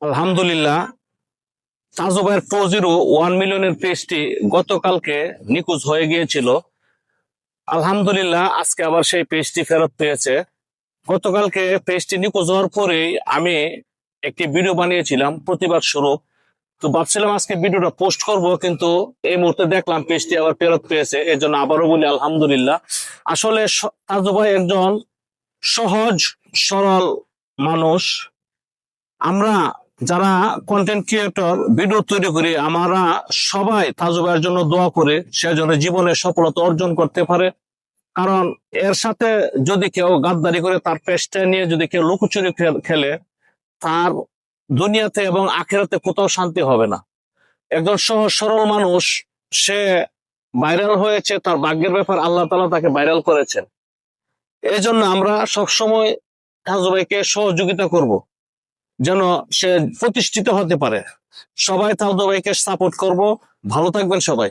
আলহামদুলিল্লাহ, তাজুবাইয়ের 201 মিলিয়নের পেজটি গতকালকে নিখোঁজ হয়ে গিয়েছিল। আলহামদুলিল্লাহ, আজকে আবার সেই পেজটি ফেরত পেয়েছে। গতকালকে পেজটি নিখোঁজ হওয়ার পরেই আমি একটি ভিডিও বানিয়েছিলাম প্রতিবাদ স্বরূপ। তো ভাবছিলাম আজকে ভিডিওটা পোস্ট করব, কিন্তু এই মুহূর্তে দেখলাম পেজটি আবার ফেরত পেয়েছে। এর জন্য আবারও বলি আলহামদুলিল্লাহ। আসলে তাজুবাই একজন সহজ সরল মানুষ। আমরা যারা কন্টেন্ট ক্রিয়েটর ভিডিও তৈরি করি, আমরা সবাই তাজু ভাইয়ের জন্য দোয়া করে সে যেন জীবনে সফলতা অর্জন করতে পারে। কারণ এর সাথে যদি কেউ গাদ্দারি করে, তার পেশটা নিয়ে যদি কেউ লুকোচুরি খেলে, তার দুনিয়াতে এবং আখেরাতে কোথাও শান্তি হবে না। একজন সহজ সরল মানুষ, সে ভাইরাল হয়েছে, তার ভাগ্যের ব্যাপার, আল্লাহ তাআলা তাকে ভাইরাল করেছেন। এই জন্য আমরা সবসময় তাজু ভাইকে সহযোগিতা করব, যেন সে প্রতিষ্ঠিত হতে পারে। সবাই তাজু ভাইকে সাপোর্ট করব। ভালো থাকবেন সবাই।